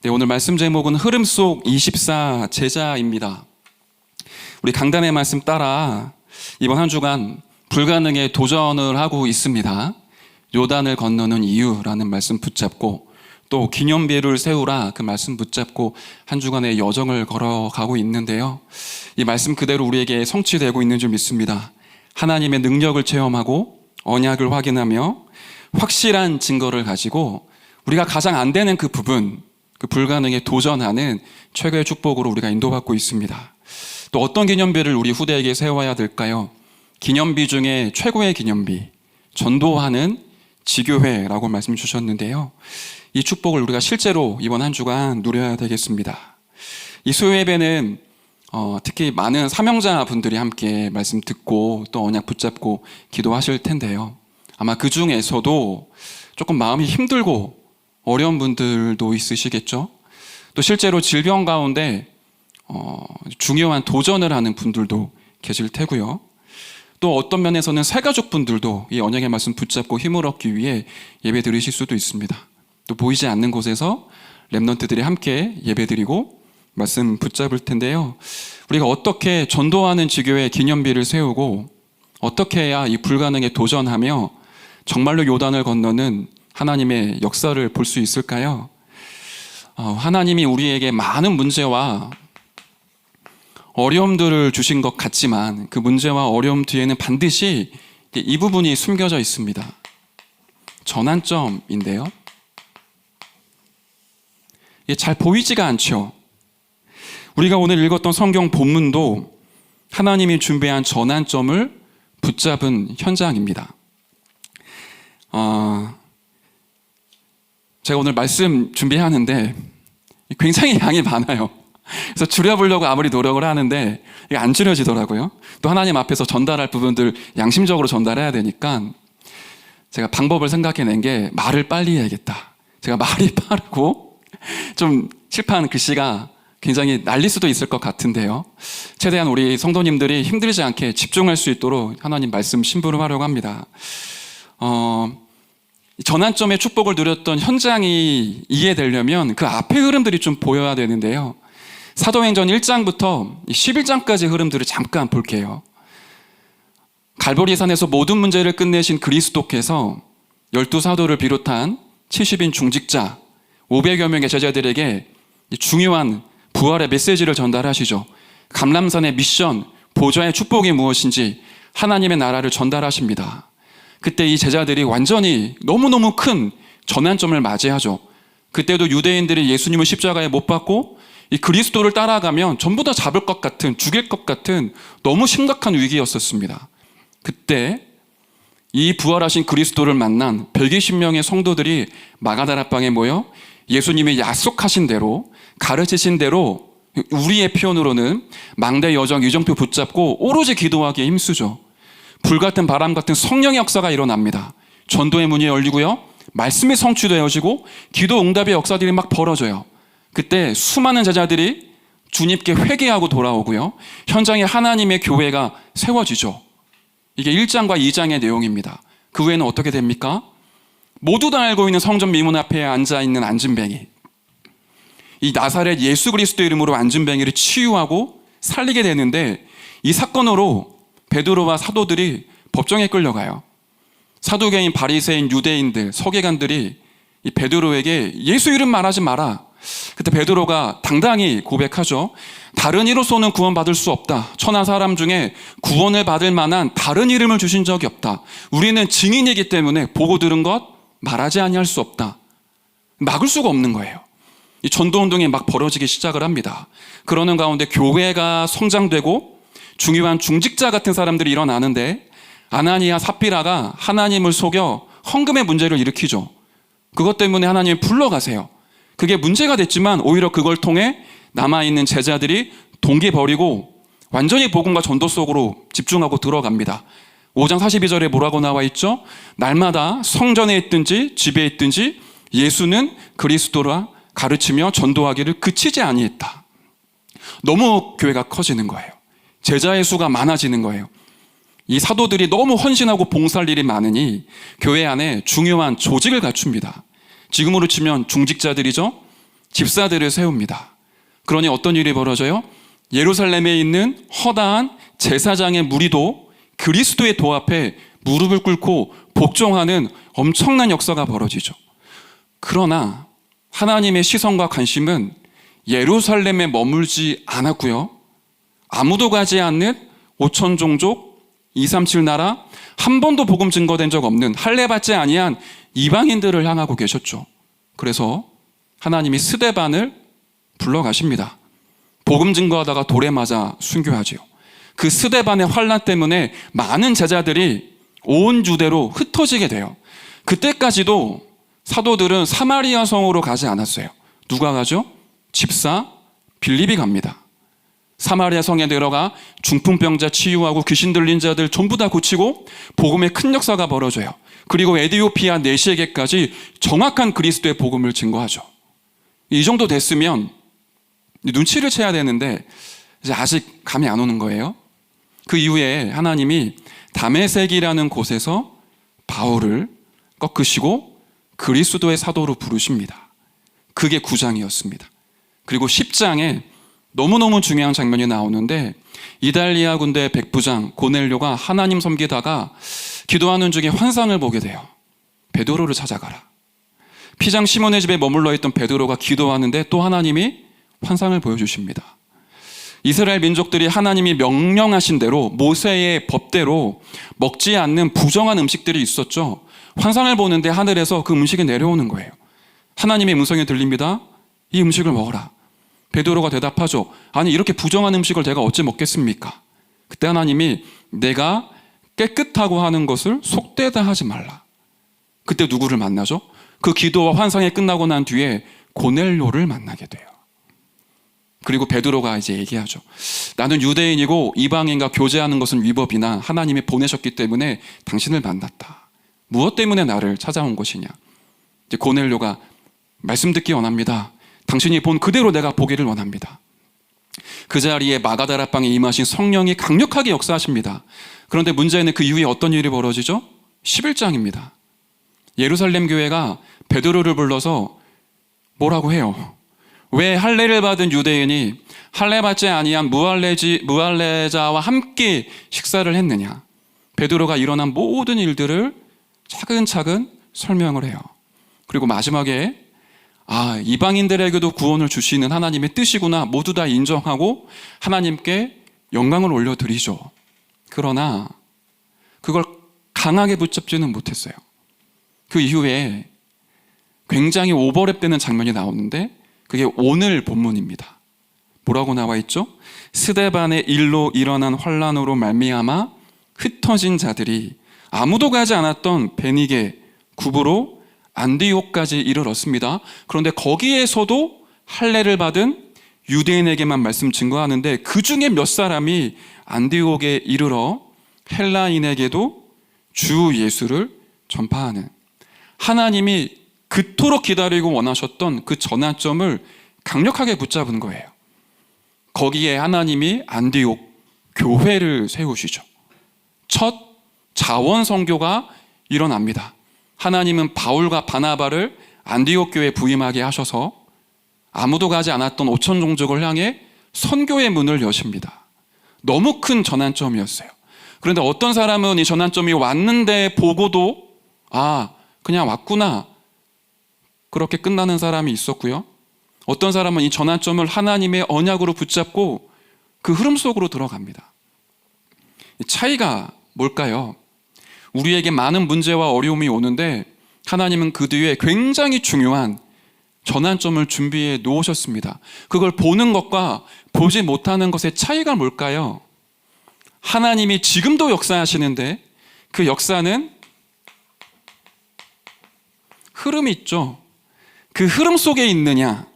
네, 오늘 말씀 제목은 흐름 속 24 제자입니다. 우리 강단의 말씀 따라 이번 한 주간 불가능에 도전을 하고 있습니다. 요단을 건너는 이유라는 말씀 붙잡고 또 기념비를 세우라 그 말씀 붙잡고 한 주간의 여정을 걸어가고 있는데요. 이 말씀 그대로 우리에게 성취되고 있는 줄 믿습니다. 하나님의 능력을 체험하고 언약을 확인하며 확실한 증거를 가지고 우리가 가장 안 되는 그 부분, 그 불가능에 도전하는 최고의 축복으로 우리가 인도받고 있습니다. 또 어떤 기념비를 우리 후대에게 세워야 될까요? 기념비 중에 최고의 기념비, 전도하는 지교회라고 말씀 주셨는데요. 이 축복을 우리가 실제로 이번 한 주간 누려야 되겠습니다. 이 수요 예배는 특히 많은 사명자 분들이 함께 말씀 듣고 또 언약 붙잡고 기도하실 텐데요. 아마 그 중에서도 조금 마음이 힘들고 어려운 분들도 있으시겠죠. 또 실제로 질병 가운데 중요한 도전을 하는 분들도 계실 테고요. 또 어떤 면에서는 새가족 분들도 이 언약의 말씀 붙잡고 힘을 얻기 위해 예배 드리실 수도 있습니다. 또 보이지 않는 곳에서 렘넌트들이 함께 예배 드리고 말씀 붙잡을 텐데요. 우리가 어떻게 전도하는 지교회 기념비를 세우고 어떻게 해야 이 불가능에 도전하며 정말로 요단을 건너는 하나님의 역사를 볼 수 있을까요? 하나님이 우리에게 많은 문제와 어려움들을 주신 것 같지만 그 문제와 어려움 뒤에는 반드시 이 부분이 숨겨져 있습니다. 전환점인데요. 이게 잘 보이지가 않죠. 우리가 오늘 읽었던 성경 본문도 하나님이 준비한 전환점을 붙잡은 현장입니다. 제가 오늘 말씀 준비하는데 굉장히 양이 많아요. 그래서 줄여보려고 아무리 노력을 하는데 이게 안 줄여지더라고요. 또 하나님 앞에서 전달할 부분들 양심적으로 전달해야 되니까 제가 방법을 생각해낸 게 말을 빨리 해야겠다. 제가 말이 빠르고 좀 칠판 글씨가 굉장히 날릴 수도 있을 것 같은데요. 최대한 우리 성도님들이 힘들지 않게 집중할 수 있도록 하나님 말씀 심부름하려고 합니다. 전환점의 축복을 누렸던 현장이 이해되려면 그 앞의 흐름들이 좀 보여야 되는데요. 사도행전 1장부터 11장까지 흐름들을 잠깐 볼게요. 갈보리산에서 모든 문제를 끝내신 그리스도께서 12사도를 비롯한 70인 중직자 500여 명의 제자들에게 중요한 부활의 메시지를 전달하시죠. 감람산의 미션, 보좌의 축복이 무엇인지 하나님의 나라를 전달하십니다. 그때 이 제자들이 완전히 너무너무 큰 전환점을 맞이하죠. 그때도 유대인들이 예수님을 십자가에 못 박고 이 그리스도를 따라가면 전부 다 잡을 것 같은, 죽일 것 같은 너무 심각한 위기였었습니다. 그때 이 부활하신 그리스도를 만난 120명의 성도들이 마가다라방에 모여 예수님이 약속하신 대로 가르치신 대로 우리의 표현으로는 망대 여정 이정표 붙잡고 오로지 기도하기에 힘쓰죠. 불같은 바람 같은 성령의 역사가 일어납니다. 전도의 문이 열리고요. 말씀이 성취되어지고 기도 응답의 역사들이 막 벌어져요. 그때 수많은 제자들이 주님께 회개하고 돌아오고요. 현장에 하나님의 교회가 세워지죠. 이게 1장과 2장의 내용입니다. 그 후에는 어떻게 됩니까? 모두 다 알고 있는 성전 미문 앞에 앉아있는 안진뱅이. 이 나사렛 예수 그리스도 이름으로 안진뱅이를 치유하고 살리게 되는데 이 사건으로 베드로와 사도들이 법정에 끌려가요. 사두개인, 바리새인, 유대인들, 서기관들이 이 베드로에게 예수 이름 말하지 마라. 그때 베드로가 당당히 고백하죠. 다른 이로서는 구원받을 수 없다. 천하 사람 중에 구원을 받을 만한 다른 이름을 주신 적이 없다. 우리는 증인이기 때문에 보고 들은 것 말하지 아니할 수 없다. 막을 수가 없는 거예요. 이 전도운동이 막 벌어지기 시작을 합니다. 그러는 가운데 교회가 성장되고 중요한 중직자 같은 사람들이 일어나는데 아나니아 삽비라가 하나님을 속여 헌금의 문제를 일으키죠. 그것 때문에 하나님이 불러가세요. 그게 문제가 됐지만 오히려 그걸 통해 남아있는 제자들이 동기 버리고 완전히 복음과 전도 속으로 집중하고 들어갑니다. 5장 42절에 뭐라고 나와 있죠? 날마다 성전에 있든지 집에 있든지 예수는 그리스도라 가르치며 전도하기를 그치지 아니했다. 너무 교회가 커지는 거예요. 제자의 수가 많아지는 거예요. 이 사도들이 너무 헌신하고 봉사할 일이 많으니 교회 안에 중요한 조직을 갖춥니다. 지금으로 치면 중직자들이죠. 집사들을 세웁니다. 그러니 어떤 일이 벌어져요? 예루살렘에 있는 허다한 제사장의 무리도 그리스도의 도 앞에 무릎을 꿇고 복종하는 엄청난 역사가 벌어지죠. 그러나 하나님의 시선과 관심은 예루살렘에 머물지 않았고요. 아무도 가지 않는 5천 종족 237 나라 한 번도 복음 증거된 적 없는 할례 받지 아니한 이방인들을 향하고 계셨죠. 그래서 하나님이 스데반을 불러가십니다. 복음 증거하다가 돌에 맞아 순교하지요. 그 스데반의 환난 때문에 많은 제자들이 온 유대로 흩어지게 돼요. 그때까지도 사도들은 사마리아 성으로 가지 않았어요. 누가 가죠? 집사 빌립이 갑니다. 사마리아 성에 들어가 중풍병자 치유하고 귀신 들린 자들 전부 다 고치고 복음의 큰 역사가 벌어져요. 그리고 에디오피아 내시에게까지 정확한 그리스도의 복음을 증거하죠. 이 정도 됐으면 눈치를 채야 되는데 이제 아직 감이 안 오는 거예요. 그 이후에 하나님이 다메섹이라는 곳에서 바울을 꺾으시고 그리스도의 사도로 부르십니다. 그게 9장이었습니다. 그리고 10장에 너무너무 중요한 장면이 나오는데 이달리아 군대 백부장 고넬료가 하나님 섬기다가 기도하는 중에 환상을 보게 돼요. 베드로를 찾아가라. 피장 시몬의 집에 머물러 있던 베드로가 기도하는데 또 하나님이 환상을 보여주십니다. 이스라엘 민족들이 하나님이 명령하신 대로 모세의 법대로 먹지 않는 부정한 음식들이 있었죠. 환상을 보는데 하늘에서 그 음식이 내려오는 거예요. 하나님의 음성이 들립니다. 이 음식을 먹어라. 베드로가 대답하죠. 아니 이렇게 부정한 음식을 내가 어찌 먹겠습니까? 그때 하나님이 내가 깨끗하고 하는 것을 속되다 하지 말라. 그때 누구를 만나죠? 그 기도와 환상이 끝나고 난 뒤에 고넬료를 만나게 돼요. 그리고 베드로가 이제 얘기하죠. 나는 유대인이고 이방인과 교제하는 것은 위법이나 하나님이 보내셨기 때문에 당신을 만났다. 무엇 때문에 나를 찾아온 것이냐? 이제 고넬료가 말씀 듣기 원합니다. 당신이 본 그대로 내가 보기를 원합니다. 그 자리에 마가다라방에 임하신 성령이 강력하게 역사하십니다. 그런데 문제는 그 이후에 어떤 일이 벌어지죠? 11장입니다. 예루살렘 교회가 베드로를 불러서 뭐라고 해요? 왜 할례를 받은 유대인이 할례 받지 아니한 무할례자와 함께 식사를 했느냐? 베드로가 일어난 모든 일들을 차근차근 설명을 해요. 그리고 마지막에 이방인들에게도 구원을 주시는 하나님의 뜻이구나 모두 다 인정하고 하나님께 영광을 올려드리죠. 그러나 그걸 강하게 붙잡지는 못했어요. 그 이후에 굉장히 오버랩되는 장면이 나오는데 그게 오늘 본문입니다. 뭐라고 나와 있죠? 스데반의 일로 일어난 환란으로 말미암아 흩어진 자들이 아무도 가지 않았던 베니게 구브로 안디옥까지 이르렀습니다. 그런데 거기에서도 할례를 받은 유대인에게만 말씀 증거하는데 그 중에 몇 사람이 안디옥에 이르러 헬라인에게도 주 예수를 전파하는, 하나님이 그토록 기다리고 원하셨던 그 전환점을 강력하게 붙잡은 거예요. 거기에 하나님이 안디옥 교회를 세우시죠. 첫 자원 선교가 일어납니다. 하나님은 바울과 바나바를 안디옥 교회에 부임하게 하셔서 아무도 가지 않았던 5천 종족을 향해 선교의 문을 여십니다. 너무 큰 전환점이었어요. 그런데 어떤 사람은 이 전환점이 왔는데 보고도 그냥 왔구나 그렇게 끝나는 사람이 있었고요. 어떤 사람은 이 전환점을 하나님의 언약으로 붙잡고 그 흐름 속으로 들어갑니다. 차이가 뭘까요? 우리에게 많은 문제와 어려움이 오는데 하나님은 그 뒤에 굉장히 중요한 전환점을 준비해 놓으셨습니다. 그걸 보는 것과 보지 못하는 것의 차이가 뭘까요? 하나님이 지금도 역사하시는데 그 역사는 흐름이 있죠. 그 흐름 속에 있느냐,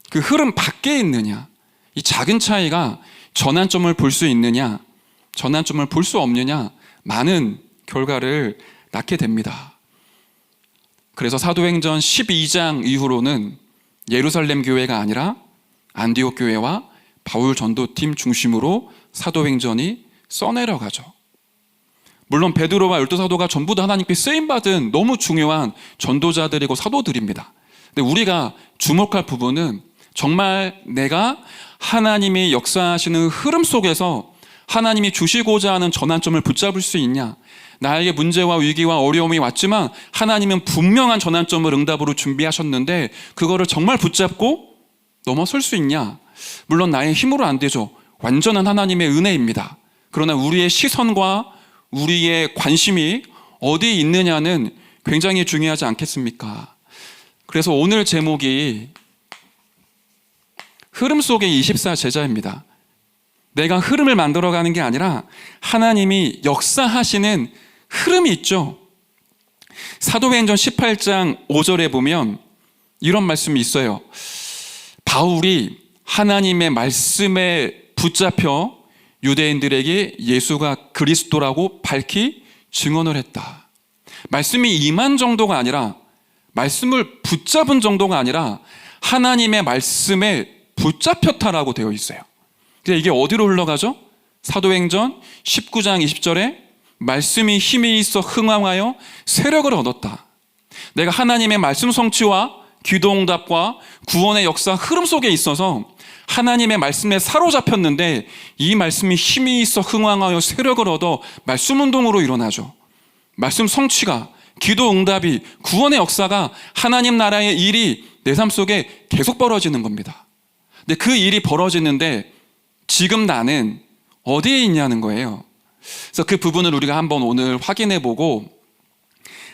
그 흐름 밖에 있느냐, 이 작은 차이가 전환점을 볼 수 있느냐, 전환점을 볼 수 없느냐, 많은 결과를 낳게 됩니다. 그래서 사도행전 12장 이후로는 예루살렘 교회가 아니라 안디옥 교회와 바울 전도팀 중심으로 사도행전이 써내려가죠. 물론 베드로와 12 사도가 전부 다 하나님께 쓰임받은 너무 중요한 전도자들이고 사도들입니다. 근데 우리가 주목할 부분은 정말 내가 하나님이 역사하시는 흐름 속에서 하나님이 주시고자 하는 전환점을 붙잡을 수 있냐. 나에게 문제와 위기와 어려움이 왔지만 하나님은 분명한 전환점을 응답으로 준비하셨는데 그거를 정말 붙잡고 넘어설 수 있냐. 물론 나의 힘으로 안 되죠. 완전한 하나님의 은혜입니다. 그러나 우리의 시선과 우리의 관심이 어디에 있느냐는 굉장히 중요하지 않겠습니까? 그래서 오늘 제목이 흐름 속의 24제자입니다. 내가 흐름을 만들어가는 게 아니라 하나님이 역사하시는 흐름이 있죠. 사도행전 18장 5절에 보면 이런 말씀이 있어요. 바울이 하나님의 말씀에 붙잡혀 유대인들에게 예수가 그리스도라고 밝히 증언을 했다. 말씀이 임한 정도가 아니라, 말씀을 붙잡은 정도가 아니라 하나님의 말씀에 붙잡혔다라고 되어 있어요. 근데 이게 어디로 흘러가죠? 사도행전 19장 20절에 말씀이 힘이 있어 흥황하여 세력을 얻었다. 내가 하나님의 말씀 성취와 기도응답과 구원의 역사 흐름 속에 있어서 하나님의 말씀에 사로잡혔는데 이 말씀이 힘이 있어 흥황하여 세력을 얻어 말씀 운동으로 일어나죠. 말씀 성취가, 기도 응답이, 구원의 역사가, 하나님 나라의 일이 내 삶 속에 계속 벌어지는 겁니다. 근데 그 일이 벌어지는데 지금 나는 어디에 있냐는 거예요. 그래서 그 부분을 우리가 한번 오늘 확인해 보고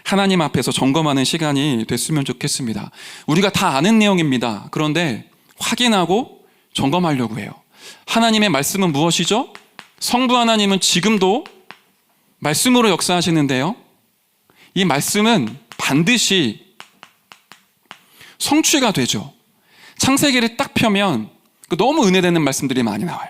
하나님 앞에서 점검하는 시간이 됐으면 좋겠습니다. 우리가 다 아는 내용입니다. 그런데 확인하고 점검하려고 해요. 하나님의 말씀은 무엇이죠? 성부 하나님은 지금도 말씀으로 역사하시는데요. 이 말씀은 반드시 성취가 되죠. 창세기를 딱 펴면 너무 은혜되는 말씀들이 많이 나와요.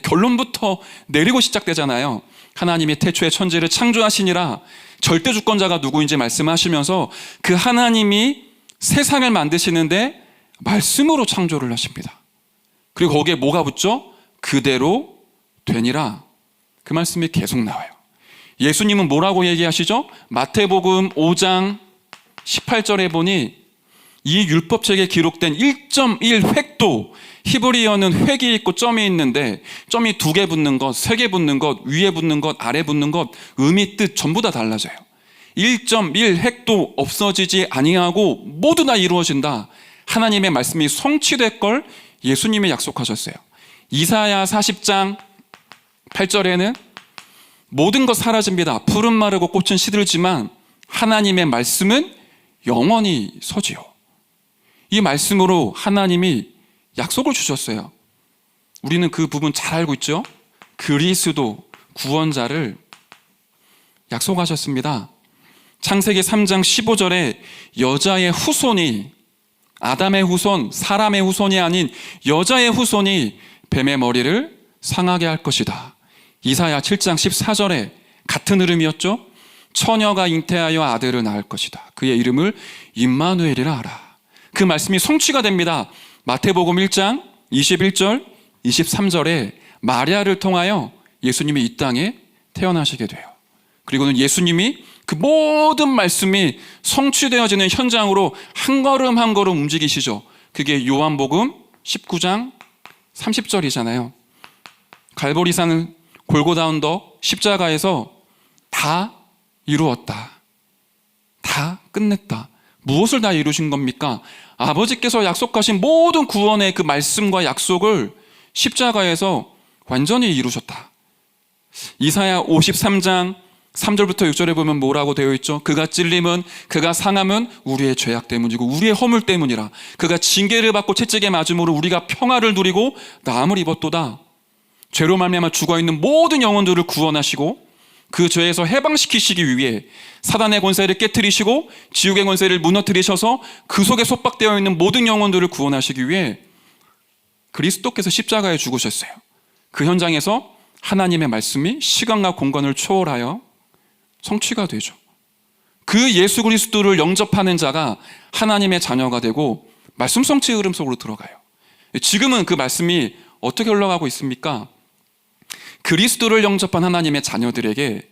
결론부터 내리고 시작되잖아요. 하나님이 태초에 천지를 창조하시니라 절대 주권자가 누구인지 말씀하시면서 그 하나님이 세상을 만드시는데 말씀으로 창조를 하십니다. 그리고 거기에 뭐가 붙죠? 그대로 되니라. 그 말씀이 계속 나와요. 예수님은 뭐라고 얘기하시죠? 마태복음 5장 18절에 보니 이 율법책에 기록된 1.1 획도, 히브리어는 획이 있고 점이 있는데 점이 2개 붙는 것, 3개 붙는 것, 위에 붙는 것, 아래 붙는 것, 의미, 뜻 전부 다 달라져요. 1.1 획도 없어지지 아니하고 모두 다 이루어진다. 하나님의 말씀이 성취될 걸 예수님이 약속하셨어요. 이사야 40장 8절에는 모든 것 사라집니다. 푸른 마르고 꽃은 시들지만 하나님의 말씀은 영원히 서지요. 이 말씀으로 하나님이 약속을 주셨어요. 우리는 그 부분 잘 알고 있죠? 그리스도 구원자를 약속하셨습니다. 창세기 3장 15절에 여자의 후손이, 아담의 후손, 사람의 후손이 아닌 여자의 후손이 뱀의 머리를 상하게 할 것이다. 이사야 7장 14절에 같은 흐름이었죠. 처녀가 잉태하여 아들을 낳을 것이다. 그의 이름을 임마누엘이라 하라. 그 말씀이 성취가 됩니다. 마태복음 1장 21절 23절에 마리아를 통하여 예수님이 이 땅에 태어나시게 돼요. 그리고는 예수님이 그 모든 말씀이 성취되어지는 현장으로 한 걸음 한 걸음 움직이시죠. 그게 요한복음 19장 30절이잖아요. 갈보리산 골고다 언덕 십자가에서 다 이루었다. 다 끝냈다. 무엇을 다 이루신 겁니까? 아버지께서 약속하신 모든 구원의 그 말씀과 약속을 십자가에서 완전히 이루셨다. 이사야 53장 3절부터 6절에 보면 뭐라고 되어 있죠? 그가 찔림은, 그가 상함은 우리의 죄악 때문이고 우리의 허물 때문이라. 그가 징계를 받고 채찍에 맞음으로 우리가 평화를 누리고 나음을 입었도다. 죄로 말미암아 죽어있는 모든 영혼들을 구원하시고 그 죄에서 해방시키시기 위해 사단의 권세를 깨트리시고 지옥의 권세를 무너뜨리셔서 그 속에 속박되어 있는 모든 영혼들을 구원하시기 위해 그리스도께서 십자가에 죽으셨어요. 그 현장에서 하나님의 말씀이 시간과 공간을 초월하여 성취가 되죠. 그 예수 그리스도를 영접하는 자가 하나님의 자녀가 되고 말씀 성취의 흐름 속으로 들어가요. 지금은 그 말씀이 어떻게 흘러가고 있습니까? 그리스도를 영접한 하나님의 자녀들에게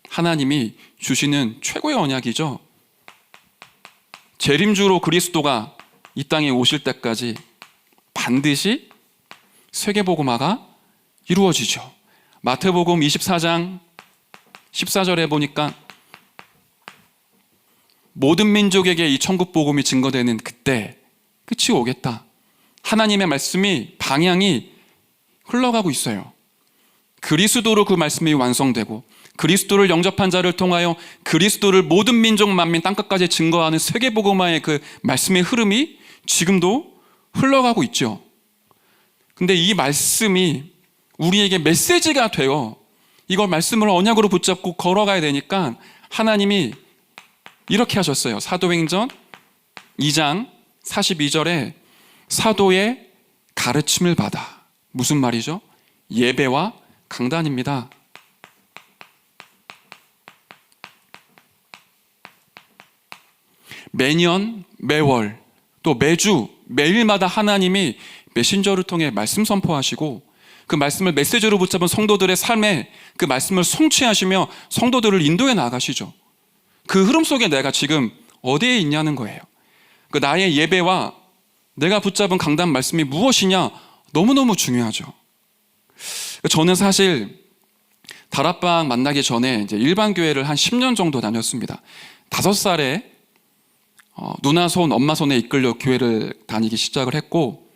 하나님이 주시는 최고의 언약이죠. 재림주로 그리스도가 이 땅에 오실 때까지 반드시 세계복음화가 이루어지죠. 마태복음 24장 14절에 보니까 모든 민족에게 이 천국복음이 증거되는 그때 끝이 오겠다. 하나님의 말씀이 방향이 흘러가고 있어요. 그리스도로 그 말씀이 완성되고 그리스도를 영접한 자를 통하여 그리스도를 모든 민족 만민 땅끝까지 증거하는 세계복음화의 그 말씀의 흐름이 지금도 흘러가고 있죠. 근데 이 말씀이 우리에게 메시지가 되어 이걸 말씀을 언약으로 붙잡고 걸어가야 되니까 하나님이 이렇게 하셨어요. 사도행전 2장 42절에 사도의 가르침을 받아. 무슨 말이죠? 예배와 강단입니다. 매년, 매월, 또 매주, 매일마다 하나님이 메신저를 통해 말씀 선포하시고 그 말씀을 메시지로 붙잡은 성도들의 삶에 그 말씀을 성취하시며 성도들을 인도해 나가시죠. 그 흐름 속에 내가 지금 어디에 있냐는 거예요. 그 나의 예배와 내가 붙잡은 강단 말씀이 무엇이냐 너무너무 중요하죠. 저는 사실 다락방 만나기 전에 이제 일반 교회를 한 10년 정도 다녔습니다. 5살에 누나 손, 엄마 손에 이끌려 교회를 다니기 시작을 했고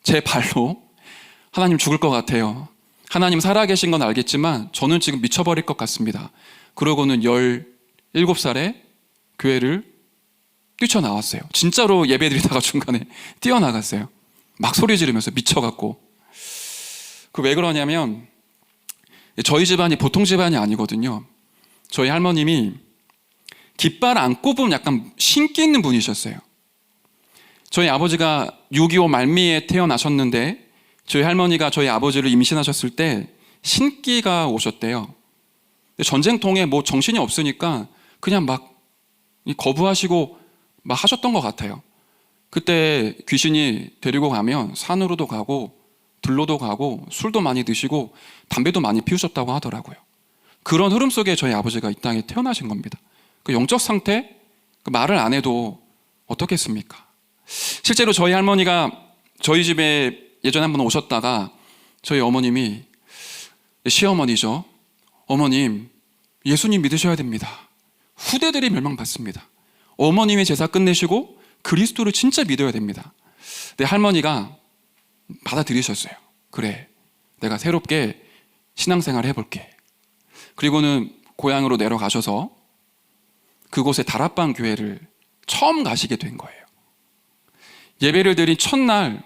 제 발로 하나님 죽을 것 같아요. 하나님 살아계신 건 알겠지만 저는 지금 미쳐버릴 것 같습니다. 그러고는 17살에 교회를 뛰쳐나왔어요. 진짜로 예배드리다가 중간에 뛰어나갔어요. 막 소리 지르면서 미쳐갖고. 그 왜 그러냐면 저희 집안이 보통 집안이 아니거든요. 저희 할머님이 깃발 안 꼽으면 약간 신기 있는 분이셨어요. 저희 아버지가 6.25 말미에 태어나셨는데 저희 할머니가 저희 아버지를 임신하셨을 때 신기가 오셨대요. 전쟁통에 뭐 정신이 없으니까 그냥 막 거부하시고 막 하셨던 것 같아요. 그때 귀신이 데리고 가면 산으로도 가고 들로도 가고 술도 많이 드시고 담배도 많이 피우셨다고 하더라고요. 그런 흐름 속에 저희 아버지가 이 땅에 태어나신 겁니다. 그 영적 상태 그 말을 안 해도 어떻겠습니까? 실제로 저희 할머니가 저희 집에 예전에 한번 오셨다가 저희 어머님이 시어머니죠. 어머님 예수님 믿으셔야 됩니다. 후대들이 멸망받습니다. 어머님이 제사 끝내시고 그리스도를 진짜 믿어야 됩니다. 근데 할머니가 받아들이셨어요. 그래, 내가 새롭게 신앙생활 해볼게. 그리고는 고향으로 내려가셔서 그곳에 다락방 교회를 처음 가시게 된 거예요. 예배를 드린 첫날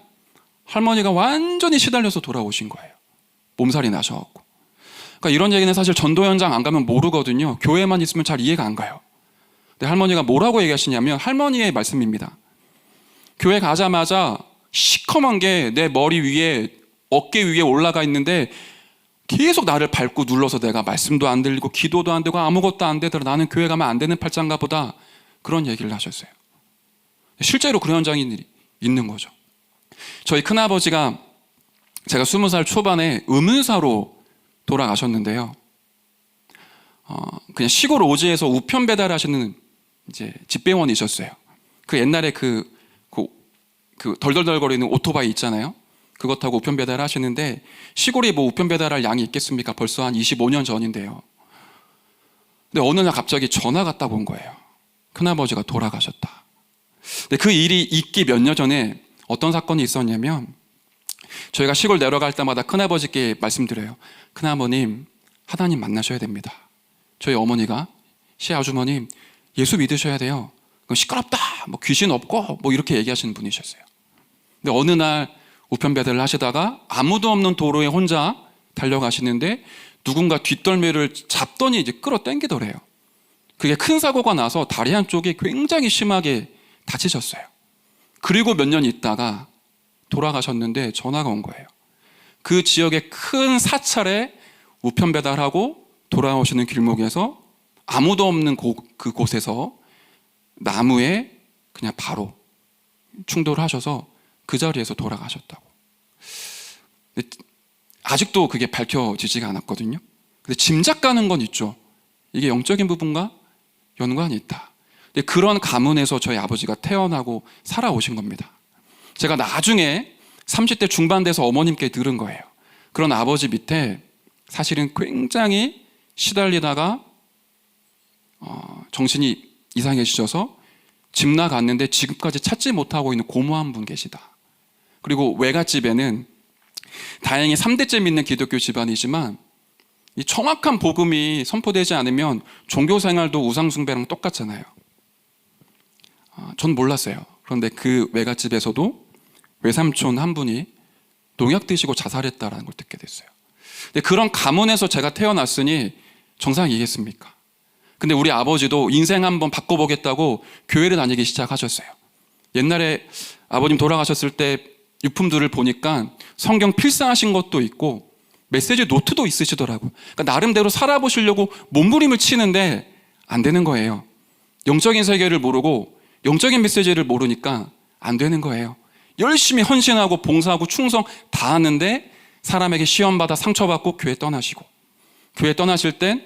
할머니가 완전히 시달려서 돌아오신 거예요. 몸살이 나셔갖고. 그러니까 이런 얘기는 사실 전도 현장 안 가면 모르거든요. 교회만 있으면 잘 이해가 안 가요. 근데 할머니가 뭐라고 얘기하시냐면 할머니의 말씀입니다. 교회 가자마자 시커먼 게 내 머리 위에 어깨 위에 올라가 있는데 계속 나를 밟고 눌러서 내가 말씀도 안 들리고 기도도 안 되고 아무것도 안 되더라. 나는 교회 가면 안 되는 팔자인가 보다. 그런 얘기를 하셨어요. 실제로 그런 현장이 있는 거죠. 저희 큰아버지가 제가 20살 초반에 의문사로 돌아가셨는데요. 그냥 시골 오지에서 우편 배달하시는 이제 집배원이셨어요. 그 옛날에 그 덜덜덜거리는 오토바이 있잖아요. 그것 타고 우편 배달 하시는데 시골에 뭐 우편 배달할 양이 있겠습니까? 벌써 한 25년 전인데요. 근데 어느 날 갑자기 전화가 딱 온 거예요. 큰아버지가 돌아가셨다. 근데 그 일이 있기 몇 년 전에 어떤 사건이 있었냐면 저희가 시골 내려갈 때마다 큰아버지께 말씀드려요. 큰아버님 하나님 만나셔야 됩니다. 저희 어머니가 시아주머님 예수 믿으셔야 돼요. 시끄럽다 뭐 귀신 없고 뭐 이렇게 얘기하시는 분이셨어요. 근데 어느 날 우편 배달을 하시다가 아무도 없는 도로에 혼자 달려가시는데 누군가 뒷덜미를 잡더니 이제 끌어당기더래요. 그게 큰 사고가 나서 다리 한쪽이 굉장히 심하게 다치셨어요. 그리고 몇 년 있다가 돌아가셨는데 전화가 온 거예요. 그 지역의 큰 사찰에 우편 배달하고 돌아오시는 길목에서 아무도 없는 그곳에서 나무에 그냥 바로 충돌을 하셔서 그 자리에서 돌아가셨다고. 아직도 그게 밝혀지지가 않았거든요. 근데 짐작 가는 건 있죠. 이게 영적인 부분과 연관이 있다. 근데 그런 가문에서 저희 아버지가 태어나고 살아오신 겁니다. 제가 나중에 30대 중반 돼서 어머님께 들은 거예요. 그런 아버지 밑에 사실은 굉장히 시달리다가 정신이 이상해지셔서 집 나갔는데 지금까지 찾지 못하고 있는 고모 한 분 계시다. 그리고 외갓집에는 다행히 3대째 믿는 기독교 집안이지만 이 정확한 복음이 선포되지 않으면 종교생활도 우상숭배랑 똑같잖아요. 전 몰랐어요. 그런데 그 외갓집에서도 외삼촌 한 분이 농약 드시고 자살했다라는 걸 듣게 됐어요. 근데 그런 가문에서 제가 태어났으니 정상이겠습니까? 근데 우리 아버지도 인생 한번 바꿔보겠다고 교회를 다니기 시작하셨어요. 옛날에 아버님 돌아가셨을 때 유품들을 보니까 성경 필사하신 것도 있고 메시지 노트도 있으시더라고요. 그러니까 나름대로 살아보시려고 몸부림을 치는데 안 되는 거예요. 영적인 세계를 모르고 영적인 메시지를 모르니까 안 되는 거예요. 열심히 헌신하고 봉사하고 충성 다 하는데 사람에게 시험받아 상처받고 교회 떠나시고, 교회 떠나실 땐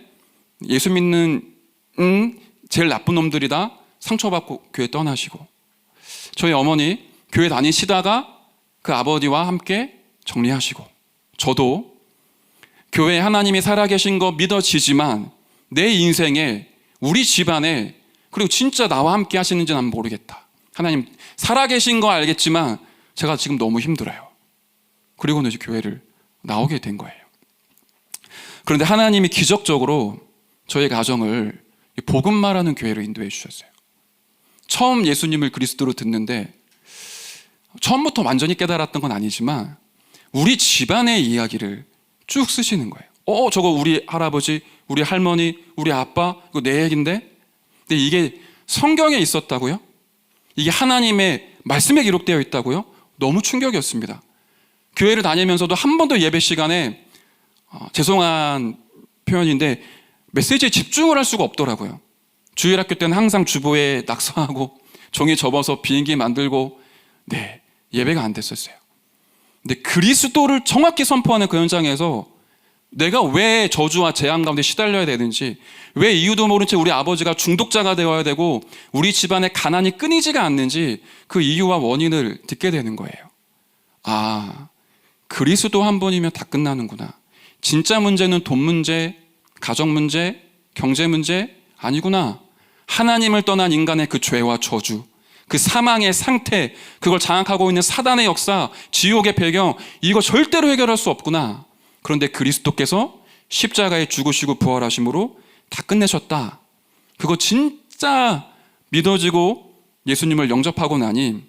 예수 믿는 제일 나쁜 놈들이다 상처받고 교회 떠나시고, 저희 어머니 교회 다니시다가 그 아버지와 함께 정리하시고, 저도 교회에 하나님이 살아계신 거 믿어지지만 내 인생에 우리 집안에 그리고 진짜 나와 함께 하시는지 난 모르겠다. 하나님 살아계신 거 알겠지만 제가 지금 너무 힘들어요. 그리고는 이제 교회를 나오게 된 거예요. 그런데 하나님이 기적적으로 저희 가정을 복음 말하는 교회로 인도해 주셨어요. 처음 예수님을 그리스도로 듣는데 처음부터 완전히 깨달았던 건 아니지만 우리 집안의 이야기를 쭉 쓰시는 거예요. 저거 우리 할아버지, 우리 할머니, 우리 아빠, 이거 내 얘기인데? 근데 이게 성경에 있었다고요? 이게 하나님의 말씀에 기록되어 있다고요? 너무 충격이었습니다. 교회를 다니면서도 한 번도 예배 시간에 죄송한 표현인데 메시지에 집중을 할 수가 없더라고요. 주일학교 때는 항상 주보에 낙서하고 종이 접어서 비행기 만들고 예배가 안 됐었어요. 근데 그리스도를 정확히 선포하는 그 현장에서 내가 왜 저주와 재앙 가운데 시달려야 되는지, 왜 이유도 모른 채 우리 아버지가 중독자가 되어야 되고 우리 집안의 가난이 끊이지가 않는지 그 이유와 원인을 듣게 되는 거예요. 그리스도 한 분이면 다 끝나는구나. 진짜 문제는 돈 문제, 가정 문제, 경제 문제 아니구나. 하나님을 떠난 인간의 그 죄와 저주, 그 사망의 상태, 그걸 장악하고 있는 사단의 역사, 지옥의 배경, 이거 절대로 해결할 수 없구나. 그런데 그리스도께서 십자가에 죽으시고 부활하심으로 다 끝내셨다. 그거 진짜 믿어지고 예수님을 영접하고 나니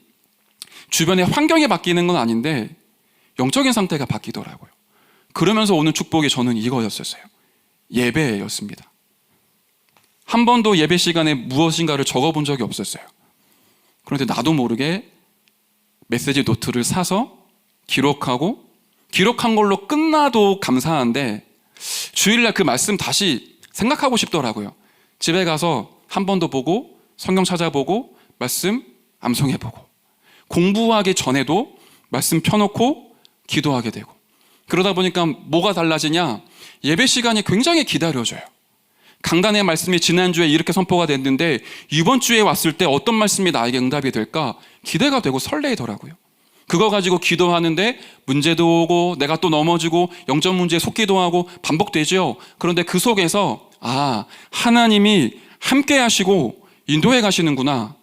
주변의 환경이 바뀌는 건 아닌데 영적인 상태가 바뀌더라고요. 그러면서 오는 축복이 저는 이거였었어요. 예배였습니다. 한 번도 예배 시간에 무엇인가를 적어본 적이 없었어요. 그런데 나도 모르게 메시지 노트를 사서 기록한 걸로 끝나도 감사한데 주일날 그 말씀 다시 생각하고 싶더라고요. 집에 가서 한 번 더 보고 성경 찾아보고 말씀 암송해보고 공부하기 전에도 말씀 펴놓고 기도하게 되고, 그러다 보니까 뭐가 달라지냐, 예배 시간이 굉장히 기다려져요. 강단의 말씀이 지난주에 이렇게 선포가 됐는데 이번 주에 왔을 때 어떤 말씀이 나에게 응답이 될까 기대가 되고 설레이더라고요. 그거 가지고 기도하는데 문제도 오고 내가 또 넘어지고 영적 문제에 속기도 하고 반복되죠. 그런데 그 속에서 하나님이 함께 하시고 인도해 가시는구나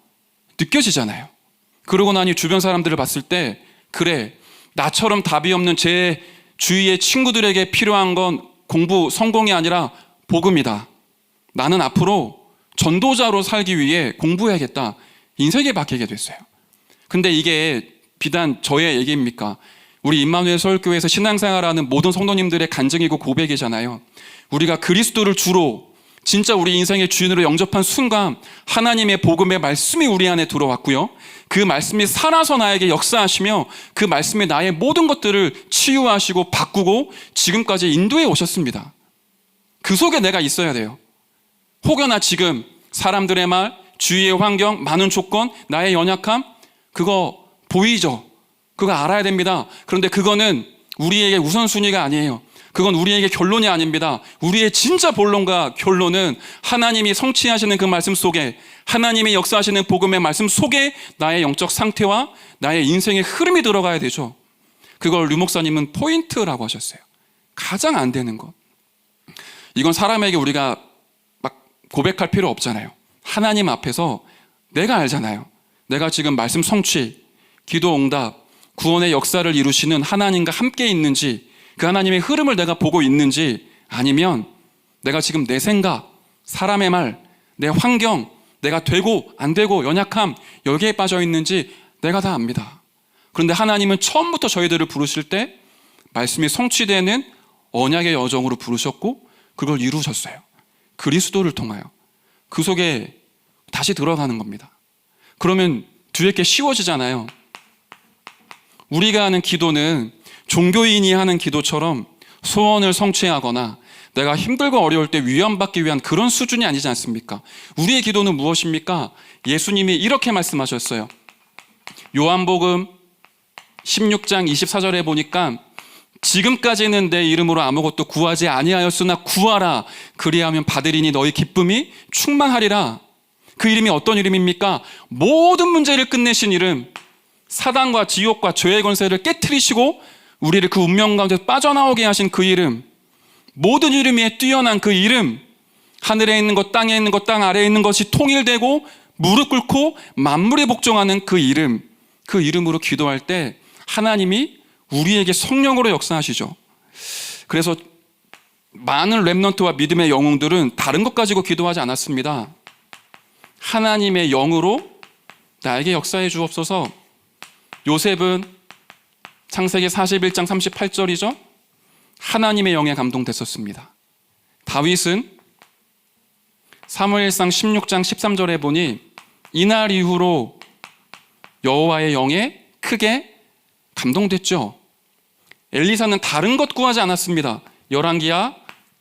느껴지잖아요. 그러고 나니 주변 사람들을 봤을 때, 그래, 나처럼 답이 없는 제 주위의 친구들에게 필요한 건 공부, 성공이 아니라 복음이다. 나는 앞으로 전도자로 살기 위해 공부해야겠다. 인생이 바뀌게 됐어요. 근데 이게 비단 저의 얘기입니까? 우리 임마누엘 서울교회에서 신앙생활하는 모든 성도님들의 간증이고 고백이잖아요. 우리가 그리스도를 주로 진짜 우리 인생의 주인으로 영접한 순간 하나님의 복음의 말씀이 우리 안에 들어왔고요. 그 말씀이 살아서 나에게 역사하시며 그 말씀이 나의 모든 것들을 치유하시고 바꾸고 지금까지 인도해 오셨습니다. 그 속에 내가 있어야 돼요. 혹여나 지금 사람들의 말, 주위의 환경, 많은 조건, 나의 연약함, 그거 보이죠? 그거 알아야 됩니다. 그런데 그거는 우리에게 우선순위가 아니에요. 그건 우리에게 결론이 아닙니다. 우리의 진짜 본론과 결론은 하나님이 성취하시는 그 말씀 속에, 하나님이 역사하시는 복음의 말씀 속에 나의 영적 상태와 나의 인생의 흐름이 들어가야 되죠. 그걸 류 목사님은 포인트라고 하셨어요. 가장 안 되는 것. 이건 사람에게 우리가 막 고백할 필요 없잖아요. 하나님 앞에서 내가 알잖아요. 내가 지금 말씀 성취, 기도 응답, 구원의 역사를 이루시는 하나님과 함께 있는지, 그 하나님의 흐름을 내가 보고 있는지, 아니면 내가 지금 내 생각, 사람의 말, 내 환경, 내가 되고 안 되고 연약함, 여기에 빠져 있는지 내가 다 압니다. 그런데 하나님은 처음부터 저희들을 부르실 때 말씀이 성취되는 언약의 여정으로 부르셨고 그걸 이루셨어요. 그리스도를 통하여. 그 속에 다시 들어가는 겁니다. 그러면 뒤에 게 쉬워지잖아요. 우리가 하는 기도는 종교인이 하는 기도처럼 소원을 성취하거나 내가 힘들고 어려울 때 위안받기 위한 그런 수준이 아니지 않습니까? 우리의 기도는 무엇입니까? 예수님이 이렇게 말씀하셨어요. 요한복음 16장 24절에 보니까 지금까지는 내 이름으로 아무것도 구하지 아니하였으나 구하라 그리하면 받으리니 너희 기쁨이 충만하리라. 그 이름이 어떤 이름입니까? 모든 문제를 끝내신 이름, 사단과 지옥과 죄의 권세를 깨트리시고 우리를 그 운명 가운데 빠져나오게 하신 그 이름, 모든 이름 위에 뛰어난 그 이름, 하늘에 있는 것, 땅에 있는 것, 땅 아래에 있는 것이 통일되고 무릎 꿇고 만물에 복종하는 그 이름, 그 이름으로 기도할 때 하나님이 우리에게 성령으로 역사하시죠. 그래서 많은 렘넌트와 믿음의 영웅들은 다른 것 가지고 기도하지 않았습니다. 하나님의 영으로 나에게 역사해 주옵소서. 요셉은 창세기 41장 38절이죠. 하나님의 영에 감동됐었습니다. 다윗은 사무엘상 16장 13절에 보니 이날 이후로 여호와의 영에 크게 감동됐죠. 엘리사는 다른 것 구하지 않았습니다. 열왕기하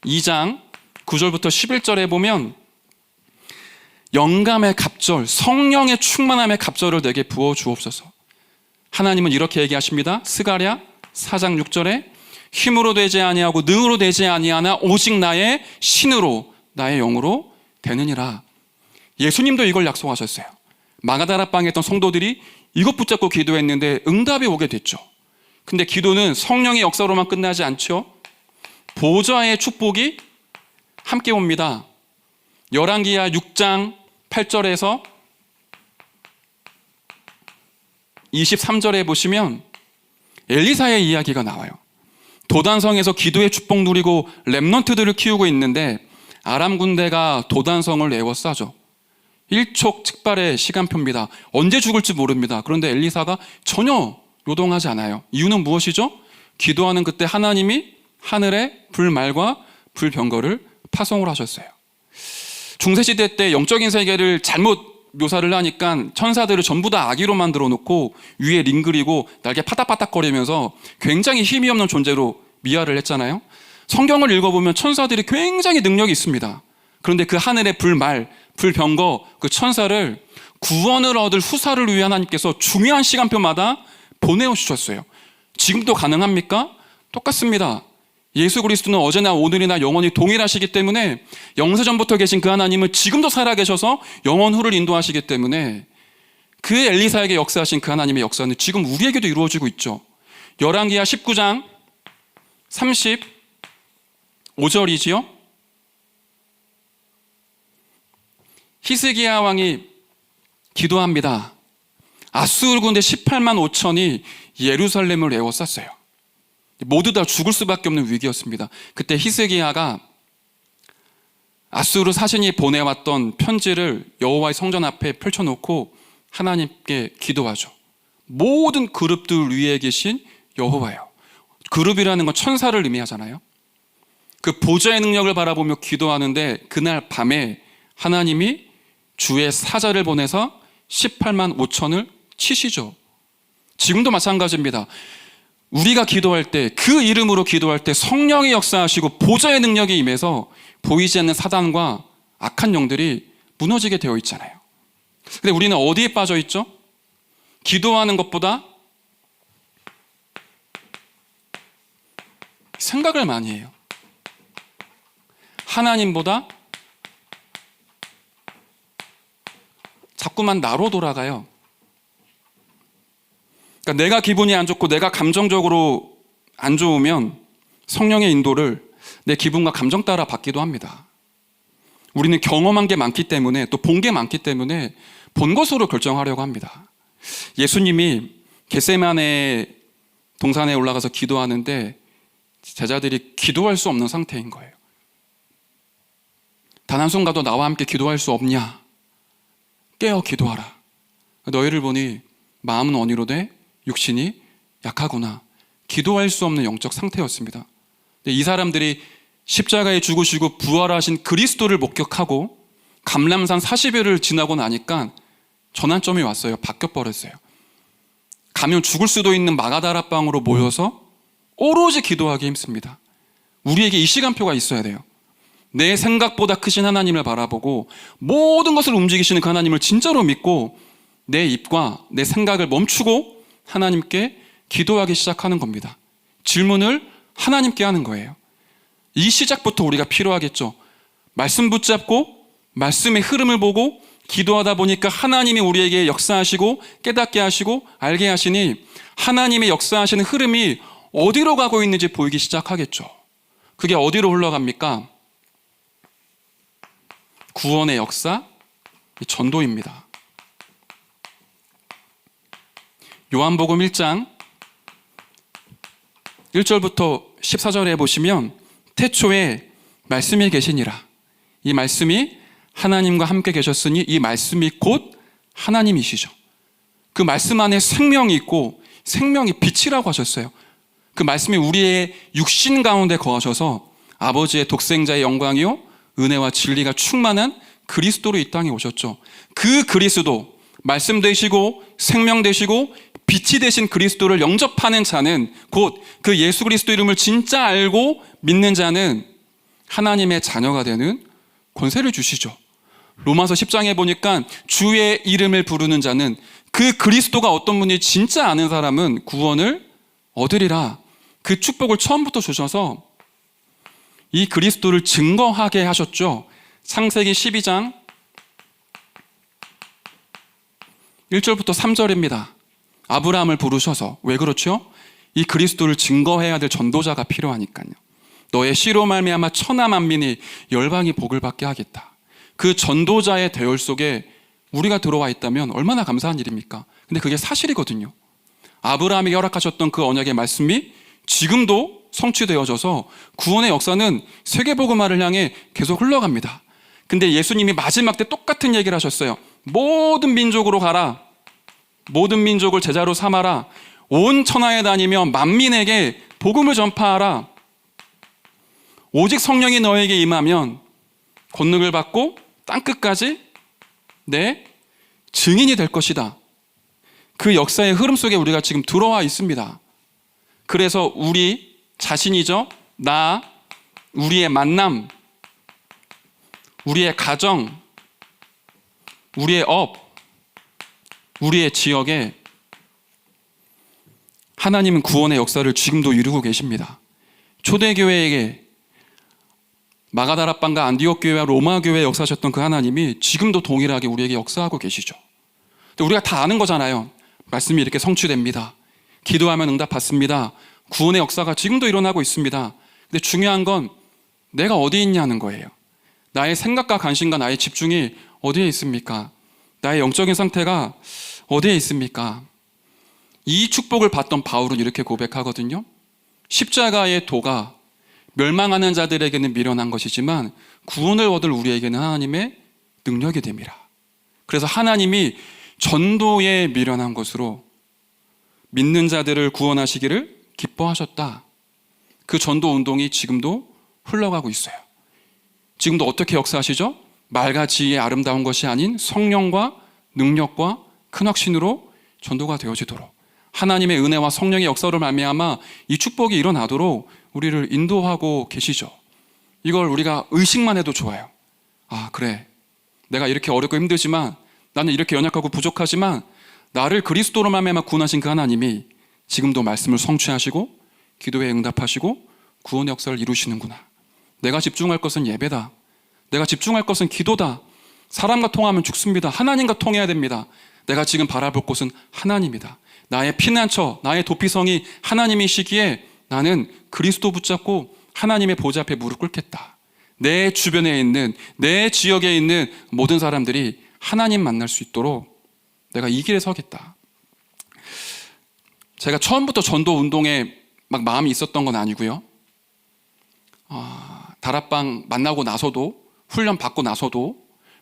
2장 9절부터 11절에 보면 영감의 갑절, 성령의 충만함의 갑절을 내게 부어 주옵소서. 하나님은 이렇게 얘기하십니다. 스가랴 4장 6절에 힘으로 되지 아니하고 능으로 되지 아니하나 오직 나의 신으로 나의 영으로 되느니라. 예수님도 이걸 약속하셨어요. 마가다라 방에 있던 성도들이 이것 붙잡고 기도했는데 응답이 오게 됐죠. 근데 기도는 성령의 역사로만 끝나지 않죠. 보좌의 축복이 함께 옵니다. 열왕기하 6장 8절에서 23절에 보시면 엘리사의 이야기가 나와요. 도단성에서 기도의 축복 누리고 렘넌트들을 키우고 있는데 아람 군대가 도단성을 에워싸죠. 일촉즉발의 시간표입니다. 언제 죽을지 모릅니다. 그런데 엘리사가 전혀 요동하지 않아요. 이유는 무엇이죠? 기도하는 그때 하나님이 하늘에 불말과 불병거를 파송을 하셨어요. 중세시대 때 영적인 세계를 잘못 묘사를 하니까 천사들을 전부 다 아기로 만들어 놓고 위에 링 그리고 날개 파닥파닥거리면서 굉장히 힘이 없는 존재로 미화를 했잖아요. 성경을 읽어보면 천사들이 굉장히 능력이 있습니다. 그런데 그 하늘의 불말, 불병거, 그 천사를 구원을 얻을 후사를 위해 하나님께서 중요한 시간표마다 보내주셨어요. 지금도 가능합니까? 똑같습니다. 예수 그리스도는 어제나 오늘이나 영원히 동일하시기 때문에 영세전부터 계신 그 하나님은 지금도 살아계셔서 영원 후를 인도하시기 때문에 그 엘리사에게 역사하신 그 하나님의 역사는 지금 우리에게도 이루어지고 있죠. 열왕기하 19장 35절이지요. 히스기야 왕이 기도합니다. 아수르 군대 18만 5천이 예루살렘을 에워쌌어요. 모두 다 죽을 수밖에 없는 위기였습니다. 그때 히스기야가 아수르 사신이 보내왔던 편지를 여호와의 성전 앞에 펼쳐놓고 하나님께 기도하죠. 모든 그룹들 위에 계신 여호와요. 그룹이라는 건 천사를 의미하잖아요. 그 보좌의 능력을 바라보며 기도하는데 그날 밤에 하나님이 주의 사자를 보내서 18만 5천을 치시죠. 지금도 마찬가지입니다. 우리가 기도할 때, 그 이름으로 기도할 때 성령이 역사하시고 보좌의 능력이 임해서 보이지 않는 사단과 악한 영들이 무너지게 되어 있잖아요. 근데 우리는 어디에 빠져 있죠? 기도하는 것보다 생각을 많이 해요. 하나님보다 자꾸만 나로 돌아가요. 그러니까 내가 기분이 안 좋고 내가 감정적으로 안 좋으면 성령의 인도를 내 기분과 감정 따라 받기도 합니다. 우리는 경험한 게 많기 때문에, 또 본 게 많기 때문에 본 것으로 결정하려고 합니다. 예수님이 겟세마네 동산에 올라가서 기도하는데 제자들이 기도할 수 없는 상태인 거예요. 단 한순간도 나와 함께 기도할 수 없냐? 깨어 기도하라. 너희를 보니 마음은 원이로되 육신이 약하구나. 기도할 수 없는 영적 상태였습니다. 이 사람들이 십자가에 죽으시고 부활하신 그리스도를 목격하고 감람산 40일을 지나고 나니까 전환점이 왔어요. 바뀌어버렸어요. 가면 죽을 수도 있는 마가다라 방으로 모여서 오로지 기도하기 힘씁니다. 우리에게 이 시간표가 있어야 돼요. 내 생각보다 크신 하나님을 바라보고 모든 것을 움직이시는 그 하나님을 진짜로 믿고 내 입과 내 생각을 멈추고 하나님께 기도하기 시작하는 겁니다. 질문을 하나님께 하는 거예요. 이 시작부터 우리가 필요하겠죠. 말씀 붙잡고 말씀의 흐름을 보고 기도하다 보니까 하나님이 우리에게 역사하시고 깨닫게 하시고 알게 하시니 하나님의 역사하시는 흐름이 어디로 가고 있는지 보이기 시작하겠죠. 그게 어디로 흘러갑니까? 구원의 역사, 전도입니다. 요한복음 1장 1절부터 14절에 보시면 태초에 말씀이 계시니라. 이 말씀이 하나님과 함께 계셨으니 이 말씀이 곧 하나님이시죠. 그 말씀 안에 생명이 있고 생명이 빛이라고 하셨어요. 그 말씀이 우리의 육신 가운데 거하셔서 아버지의 독생자의 영광이요 은혜와 진리가 충만한 그리스도로 이 땅에 오셨죠. 그 그리스도, 말씀 되시고 생명 되시고 빛이 되신 그리스도를 영접하는 자는, 곧 그 예수 그리스도 이름을 진짜 알고 믿는 자는 하나님의 자녀가 되는 권세를 주시죠. 로마서 10장에 보니까 주의 이름을 부르는 자는, 그 그리스도가 어떤 분이 진짜 아는 사람은 구원을 얻으리라. 그 축복을 처음부터 주셔서 이 그리스도를 증거하게 하셨죠. 창세기 12장 1절부터 3절입니다. 아브라함을 부르셔서, 왜 그렇죠? 이 그리스도를 증거해야 될 전도자가 필요하니까요. 너의 씨로 말미암아 천하 만민이 열방이 복을 받게 하겠다. 그 전도자의 대열 속에 우리가 들어와 있다면 얼마나 감사한 일입니까? 근데 그게 사실이거든요. 아브라함에게 허락하셨던 그 언약의 말씀이 지금도 성취되어져서 구원의 역사는 세계복음화를 향해 계속 흘러갑니다. 근데 예수님이 마지막 때 똑같은 얘기를 하셨어요. 모든 민족으로 가라. 모든 민족을 제자로 삼아라. 온 천하에 다니며 만민에게 복음을 전파하라. 오직 성령이 너에게 임하면 권능을 받고 땅끝까지 내 증인이 될 것이다. 그 역사의 흐름 속에 우리가 지금 들어와 있습니다. 그래서 우리 자신이죠. 나, 우리의 만남, 우리의 가정, 우리의 업, 우리의 지역에 하나님은 구원의 역사를 지금도 이루고 계십니다. 초대교회에게 마가다라방과 안디옥 교회와 로마 교회에 역사하셨던 그 하나님이 지금도 동일하게 우리에게 역사하고 계시죠. 근데 우리가 다 아는 거잖아요. 말씀이 이렇게 성취됩니다. 기도하면 응답받습니다. 구원의 역사가 지금도 일어나고 있습니다. 근데 중요한 건 내가 어디 있냐는 거예요. 나의 생각과 관심과 나의 집중이 어디에 있습니까? 나의 영적인 상태가 어디에 있습니까? 이 축복을 받던 바울은 이렇게 고백하거든요. 십자가의 도가 멸망하는 자들에게는 미련한 것이지만 구원을 얻을 우리에게는 하나님의 능력이 됨이라. 그래서 하나님이 전도에 미련한 것으로 믿는 자들을 구원하시기를 기뻐하셨다. 그 전도 운동이 지금도 흘러가고 있어요. 지금도 어떻게 역사하시죠? 말과 지혜의 아름다운 것이 아닌 성령과 능력과 큰 확신으로 전도가 되어지도록, 하나님의 은혜와 성령의 역사로 말미암아 이 축복이 일어나도록 우리를 인도하고 계시죠. 이걸 우리가 의식만 해도 좋아요. 아, 그래, 내가 이렇게 어렵고 힘들지만, 나는 이렇게 연약하고 부족하지만 나를 그리스도로 말미암아 구원하신 그 하나님이 지금도 말씀을 성취하시고 기도에 응답하시고 구원의 역사를 이루시는구나. 내가 집중할 것은 예배다. 내가 집중할 것은 기도다. 사람과 통하면 죽습니다. 하나님과 통해야 됩니다. 내가 지금 바라볼 곳은 하나님이다. 나의 피난처, 나의 도피성이 하나님이시기에 나는 그리스도 붙잡고 하나님의 보좌 앞에 무릎 꿇겠다. 내 주변에 있는, 내 지역에 있는 모든 사람들이 하나님 만날 수 있도록 내가 이 길에 서겠다. 제가 처음부터 전도 운동에 막 마음이 있었던 건 아니고요. 다락방 만나고 나서도, 훈련 받고 나서도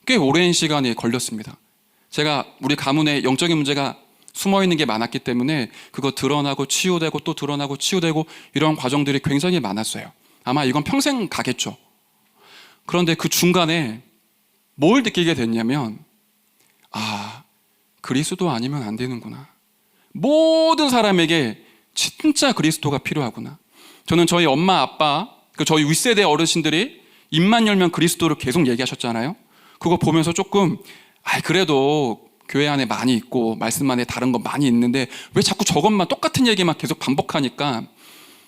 꽤 오랜 시간이 걸렸습니다. 제가 우리 가문에 영적인 문제가 숨어있는 게 많았기 때문에 그거 드러나고 치유되고 또 드러나고 치유되고 이런 과정들이 굉장히 많았어요. 아마 이건 평생 가겠죠. 그런데 그 중간에 뭘 느끼게 됐냐면, 그리스도 아니면 안 되는구나. 모든 사람에게 진짜 그리스도가 필요하구나. 저는 저희 엄마, 아빠, 저희 윗세대 어르신들이 입만 열면 그리스도를 계속 얘기하셨잖아요. 그거 보면서 조금 그래도 교회 안에 많이 있고 말씀 안에 다른 거 많이 있는데 왜 자꾸 저것만 똑같은 얘기만 계속 반복하니까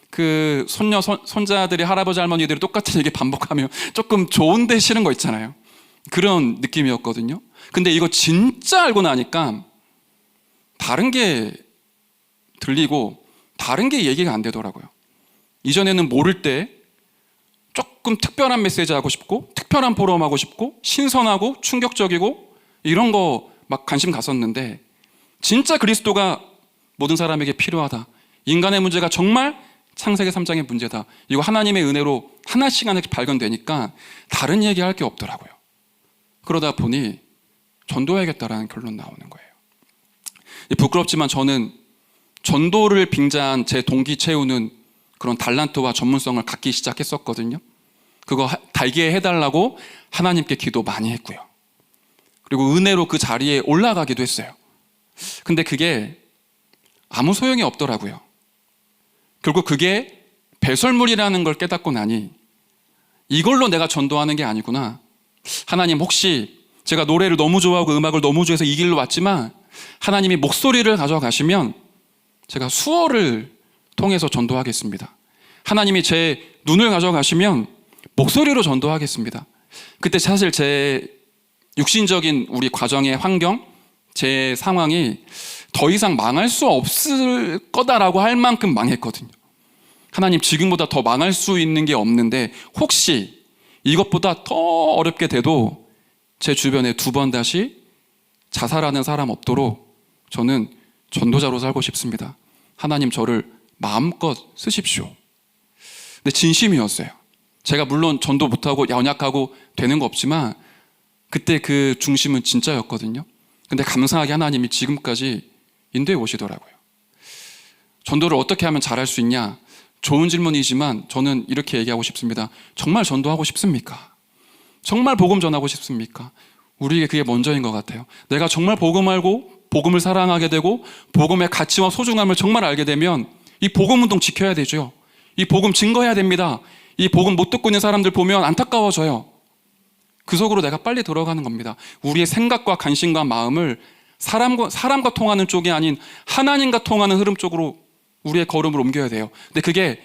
그 손녀, 손자들이 할아버지, 할머니들이 똑같은 얘기 반복하면 조금 좋은데 싫은 거 있잖아요. 그런 느낌이었거든요. 근데 이거 진짜 알고 나니까 다른 게 들리고 다른 게 얘기가 안 되더라고요. 이전에는 모를 때 조금 특별한 메시지 하고 싶고 특별한 포럼 하고 싶고 신선하고 충격적이고 이런 거 막 관심 갔었는데, 진짜 그리스도가 모든 사람에게 필요하다. 인간의 문제가 정말 창세기 3장의 문제다. 이거 하나님의 은혜로 하나씩 하나씩 발견되니까 다른 얘기할 게 없더라고요. 그러다 보니 전도해야겠다라는 결론 나오는 거예요. 부끄럽지만 저는 전도를 빙자한 제 동기 채우는 그런 달란트와 전문성을 갖기 시작했었거든요. 그거 달게 해달라고 하나님께 기도 많이 했고요. 그리고 은혜로 그 자리에 올라가기도 했어요. 근데 그게 아무 소용이 없더라고요. 결국 그게 배설물이라는 걸 깨닫고 나니 이걸로 내가 전도하는 게 아니구나. 하나님, 혹시 제가 노래를 너무 좋아하고 음악을 너무 좋아해서 이 길로 왔지만 하나님이 목소리를 가져가시면 제가 수어를 통해서 전도하겠습니다. 하나님이 제 눈을 가져가시면 목소리로 전도하겠습니다. 그때 사실 제 육신적인 우리 과정의 환경, 제 상황이 더 이상 망할 수 없을 거다라고 할 만큼 망했거든요. 하나님, 지금보다 더 망할 수 있는 게 없는데 혹시 이것보다 더 어렵게 돼도 제 주변에 두 번 다시 자살하는 사람 없도록 저는 전도자로 살고 싶습니다. 하나님, 저를 마음껏 쓰십시오. 근데 진심이었어요. 제가 물론 전도 못하고 연약하고 되는 거 없지만 그때 그 중심은 진짜였거든요. 근데 감사하게 하나님이 지금까지 인도해 오시더라고요. 전도를 어떻게 하면 잘할 수 있냐? 좋은 질문이지만 저는 이렇게 얘기하고 싶습니다. 정말 전도하고 싶습니까? 정말 복음 전하고 싶습니까? 우리에게 그게 먼저인 것 같아요. 내가 정말 복음 알고 복음을 사랑하게 되고 복음의 가치와 소중함을 정말 알게 되면 이 복음 운동 지켜야 되죠. 이 복음 증거해야 됩니다. 이 복음 못 듣고 있는 사람들 보면 안타까워져요. 그 속으로 내가 빨리 들어가는 겁니다. 우리의 생각과 관심과 마음을 사람과 통하는 쪽이 아닌 하나님과 통하는 흐름 쪽으로 우리의 걸음을 옮겨야 돼요. 근데 그게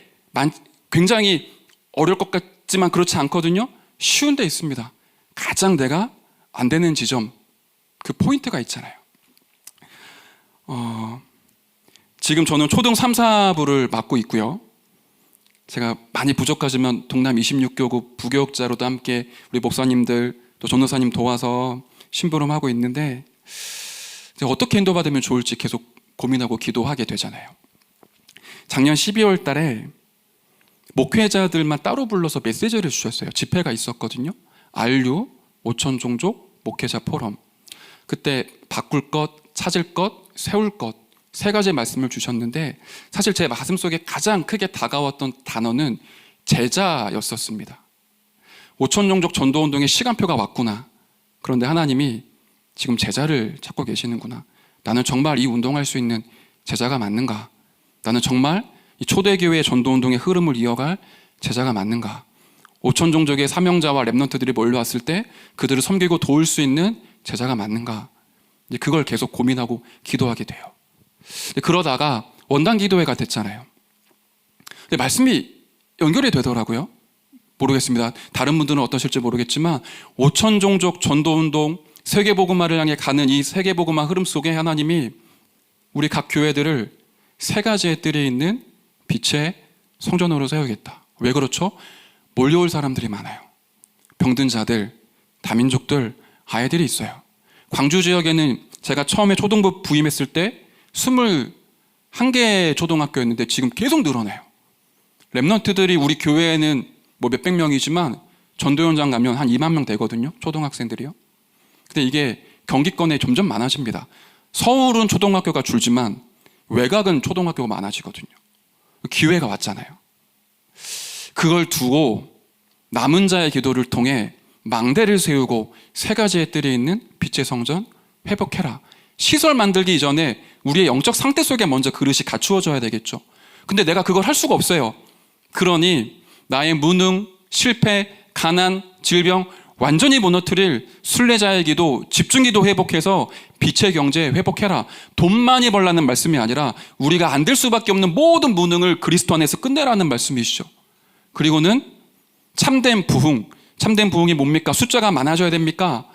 굉장히 어려울 것 같지만 그렇지 않거든요. 쉬운 데 있습니다. 가장 내가 안 되는 지점, 그 포인트가 있잖아요. 지금 저는 초등 3, 4부를 맡고 있고요. 제가 많이 부족하지만 동남 26교구 부교육자로도 함께 우리 목사님들 또 전도사님 도와서 심부름하고 있는데, 제가 어떻게 인도받으면 좋을지 계속 고민하고 기도하게 되잖아요. 작년 12월 달에 목회자들만 따로 불러서 메시지를 주셨어요. 집회가 있었거든요. RU 5천 종족 목회자 포럼. 그때 바꿀 것, 찾을 것, 세울 것, 세 가지 말씀을 주셨는데 사실 제 가슴속에 가장 크게 다가왔던 단어는 제자였었습니다. 5천 종족 전도운동의 시간표가 왔구나. 그런데 하나님이 지금 제자를 찾고 계시는구나. 나는 정말 이 운동할 수 있는 제자가 맞는가? 나는 정말 이 초대교회의 전도운동의 흐름을 이어갈 제자가 맞는가? 5천 종족의 사명자와 랩런트들이 몰려왔을 때 그들을 섬기고 도울 수 있는 제자가 맞는가? 이제 그걸 계속 고민하고 기도하게 돼요. 그러다가 원단 기도회가 됐잖아요. 근데 말씀이 연결이 되더라고요. 모르겠습니다. 다른 분들은 어떠실지 모르겠지만 5천 종족 전도운동, 세계복음화를 향해 가는 이 세계복음화 흐름 속에 하나님이 우리 각 교회들을 세 가지의 뜰에 있는 빛의 성전으로 세우겠다. 왜 그렇죠? 몰려올 사람들이 많아요. 병든 자들, 다민족들, 아이들이 있어요. 광주 지역에는 제가 처음에 초등부 부임했을 때 21개 초등학교였는데 지금 계속 늘어나요. 랩런트들이 우리 교회에는 뭐 몇백 명이지만 전도 현장 가면 한 2만 명 되거든요. 초등학생들이요. 근데 이게 경기권에 점점 많아집니다. 서울은 초등학교가 줄지만 외곽은 초등학교가 많아지거든요. 기회가 왔잖아요. 그걸 두고 남은 자의 기도를 통해 망대를 세우고 세 가지의 뜰에 있는 빛의 성전 회복해라. 시설 만들기 이전에 우리의 영적 상태 속에 먼저 그릇이 갖추어져야 되겠죠. 근데 내가 그걸 할 수가 없어요. 그러니 나의 무능, 실패, 가난, 질병 완전히 무너뜨릴 순례자의 기도, 집중기도 회복해서 빛의 경제 회복해라. 돈 많이 벌라는 말씀이 아니라 우리가 안 될 수밖에 없는 모든 무능을 그리스도 안에서 끝내라는 말씀이시죠. 그리고는 참된 부흥, 참된 부흥이 뭡니까? 숫자가 많아져야 됩니까?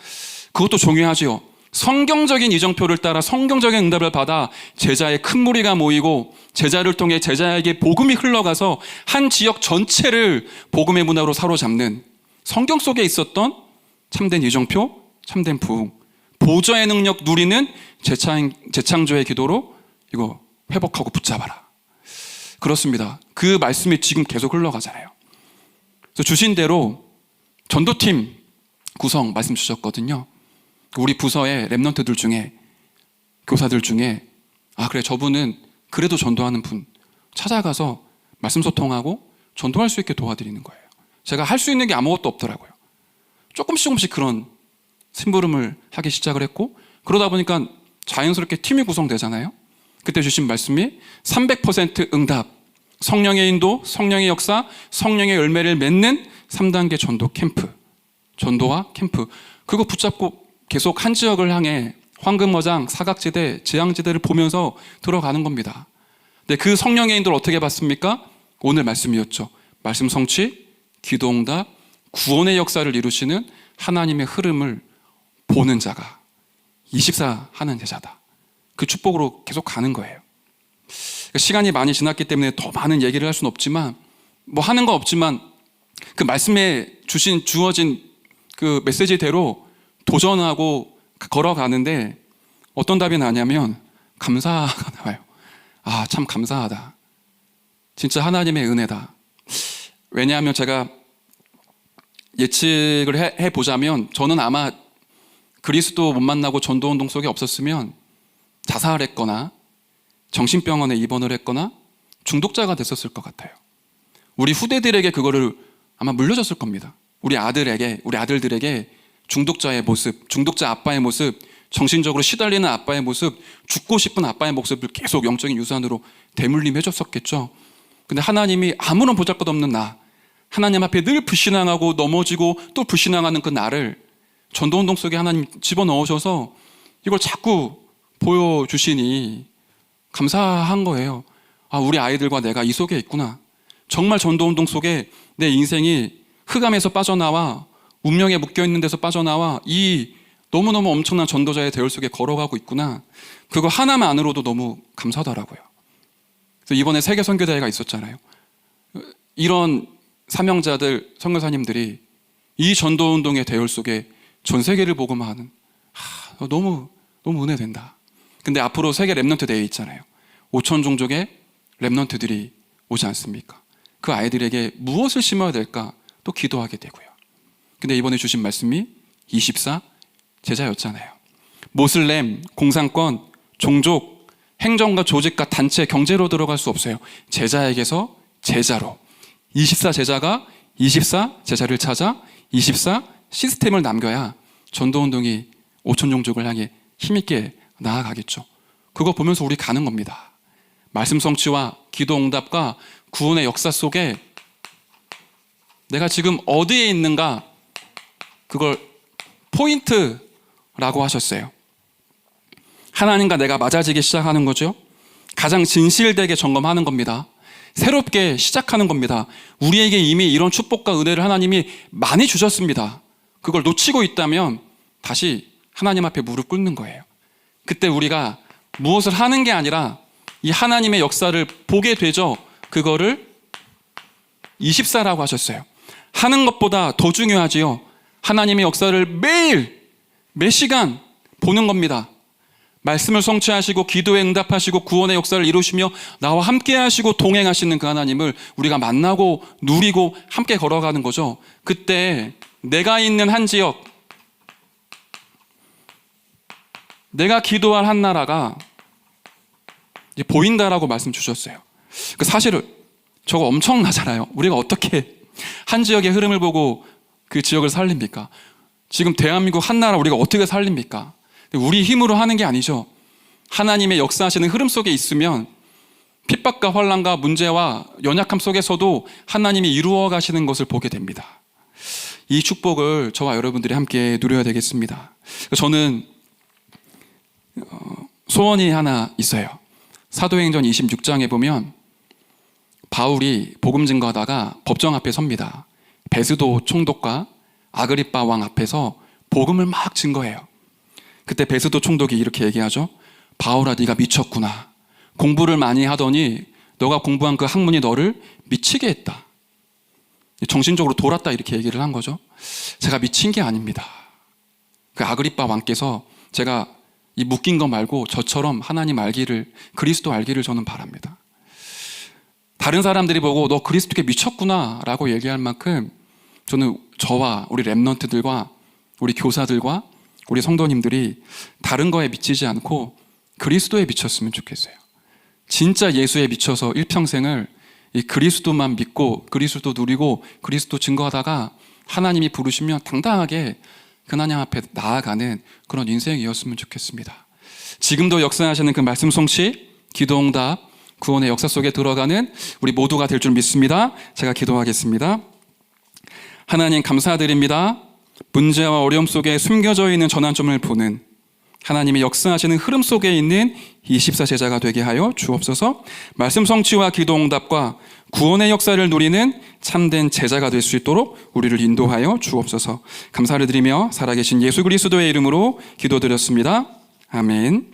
그것도 중요하지요. 성경적인 이정표를 따라 성경적인 응답을 받아 제자의 큰 무리가 모이고 제자를 통해 제자에게 복음이 흘러가서 한 지역 전체를 복음의 문화로 사로잡는 성경 속에 있었던 참된 이정표, 참된 부흥, 보좌의 능력 누리는 재창조의 기도로 이거 회복하고 붙잡아라. 그렇습니다. 그 말씀이 지금 계속 흘러가잖아요. 그래서 주신 대로 전도팀 구성 말씀 주셨거든요. 우리 부서의 랩런트들 중에, 교사들 중에 그래 저분은 그래도 전도하는 분 찾아가서 말씀 소통하고 전도할 수 있게 도와드리는 거예요. 제가 할 수 있는 게 아무것도 없더라고요. 조금씩 그런 심부름을 하기 시작을 했고, 그러다 보니까 자연스럽게 팀이 구성되잖아요. 그때 주신 말씀이 300% 응답, 성령의 인도, 성령의 역사, 성령의 열매를 맺는 3단계 전도 캠프, 전도와 캠프. 그거 붙잡고 계속 한 지역을 향해 황금어장, 사각지대, 재앙지대를 보면서 들어가는 겁니다. 근데 그 성령의 인도를 어떻게 받습니까? 오늘 말씀이었죠. 말씀 성취, 기도응답, 구원의 역사를 이루시는 하나님의 흐름을 보는 자가 24 하는 제자다. 그 축복으로 계속 가는 거예요. 시간이 많이 지났기 때문에 더 많은 얘기를 할 수는 없지만, 뭐 하는 거 없지만 그 말씀에 주어진 그 메시지대로 도전하고 걸어가는데 어떤 답이 나냐면 감사가 나와요. 참 감사하다. 진짜 하나님의 은혜다. 왜냐하면 제가 예측을 해보자면 저는 아마 그리스도 못 만나고 전도운동 속에 없었으면 자살했거나 정신병원에 입원을 했거나 중독자가 됐었을 것 같아요. 우리 후대들에게 그거를 아마 물려줬을 겁니다. 우리 아들들에게 중독자의 모습, 중독자 아빠의 모습, 정신적으로 시달리는 아빠의 모습, 죽고 싶은 아빠의 모습을 계속 영적인 유산으로 대물림해 줬었겠죠. 근데 하나님이 아무런 보잘것없는 나, 하나님 앞에 늘 불신앙하고 넘어지고 또 불신앙하는 그 나를 전도운동 속에 하나님 집어넣으셔서 이걸 자꾸 보여주시니 감사한 거예요. 우리 아이들과 내가 이 속에 있구나. 정말 전도운동 속에 내 인생이 흑암에서 빠져나와 운명에 묶여있는 데서 빠져나와 이 너무너무 엄청난 전도자의 대열 속에 걸어가고 있구나. 그거 하나만으로도 너무 감사하더라고요. 그래서 이번에 세계 선교대회가 있었잖아요. 이런 사명자들, 선교사님들이 이 전도운동의 대열 속에 전 세계를 복음화하는 너무 은혜된다. 근데 앞으로 세계 랩런트 대회 있잖아요. 5천 종족의 랩런트들이 오지 않습니까? 그 아이들에게 무엇을 심어야 될까 또 기도하게 되고요. 근데 이번에 주신 말씀이 24 제자였잖아요. 모슬렘, 공산권, 종족, 행정과 조직과 단체, 경제로 들어갈 수 없어요. 제자에게서 제자로 24 제자가 24 제자를 찾아 24 시스템을 남겨야 전도운동이 5천 종족을 향해 힘있게 나아가겠죠. 그거 보면서 우리 가는 겁니다. 말씀 성취와 기도 응답과 구원의 역사 속에 내가 지금 어디에 있는가, 그걸 포인트라고 하셨어요. 하나님과 내가 맞아지기 시작하는 거죠. 가장 진실되게 점검하는 겁니다. 새롭게 시작하는 겁니다. 우리에게 이미 이런 축복과 은혜를 하나님이 많이 주셨습니다. 그걸 놓치고 있다면 다시 하나님 앞에 무릎 꿇는 거예요. 그때 우리가 무엇을 하는 게 아니라 이 하나님의 역사를 보게 되죠. 그거를 24라고 하셨어요. 하는 것보다 더 중요하지요. 하나님의 역사를 매일 매 시간 보는 겁니다. 말씀을 성취하시고 기도에 응답하시고 구원의 역사를 이루시며 나와 함께 하시고 동행하시는 그 하나님을 우리가 만나고 누리고 함께 걸어가는 거죠. 그때 내가 있는 한 지역, 내가 기도할 한 나라가 이제 보인다라고 말씀 주셨어요. 그 사실은 저거 엄청나잖아요. 우리가 어떻게 한 지역의 흐름을 보고 그 지역을 살립니까? 지금 대한민국 한 나라 우리가 어떻게 살립니까? 우리 힘으로 하는 게 아니죠. 하나님의 역사하시는 흐름 속에 있으면 핍박과 환난과 문제와 연약함 속에서도 하나님이 이루어 가시는 것을 보게 됩니다. 이 축복을 저와 여러분들이 함께 누려야 되겠습니다. 저는 소원이 하나 있어요. 사도행전 26장에 보면 바울이 복음 증거하다가 법정 앞에 섭니다. 베스도 총독과 아그리빠 왕 앞에서 복음을 막 증거해요. 그때 베스도 총독이 이렇게 얘기하죠. 바울아, 네가 미쳤구나. 공부를 많이 하더니 너가 공부한 그 학문이 너를 미치게 했다. 정신적으로 돌았다, 이렇게 얘기를 한 거죠. 제가 미친 게 아닙니다. 그 아그리빠 왕께서 제가 이 묶인 거 말고 저처럼 하나님 알기를, 그리스도 알기를 저는 바랍니다. 다른 사람들이 보고 너 그리스도께 미쳤구나 라고 얘기할 만큼 저는 저와 우리 랩런트들과 우리 교사들과 우리 성도님들이 다른 거에 미치지 않고 그리스도에 미쳤으면 좋겠어요. 진짜 예수에 미쳐서 일평생을 이 그리스도만 믿고 그리스도 누리고 그리스도 증거하다가 하나님이 부르시면 당당하게 하나님 앞에 나아가는 그런 인생이었으면 좋겠습니다. 지금도 역사하시는 그 말씀 성취, 기도응답, 구원의 역사 속에 들어가는 우리 모두가 될 줄 믿습니다. 제가 기도하겠습니다. 하나님 감사드립니다. 문제와 어려움 속에 숨겨져 있는 전환점을 보는 하나님의 역사하시는 흐름 속에 있는 24 제자가 되게 하여 주옵소서. 말씀 성취와 기도 응답과 구원의 역사를 누리는 참된 제자가 될 수 있도록 우리를 인도하여 주옵소서. 감사를 드리며 살아계신 예수 그리스도의 이름으로 기도드렸습니다. 아멘.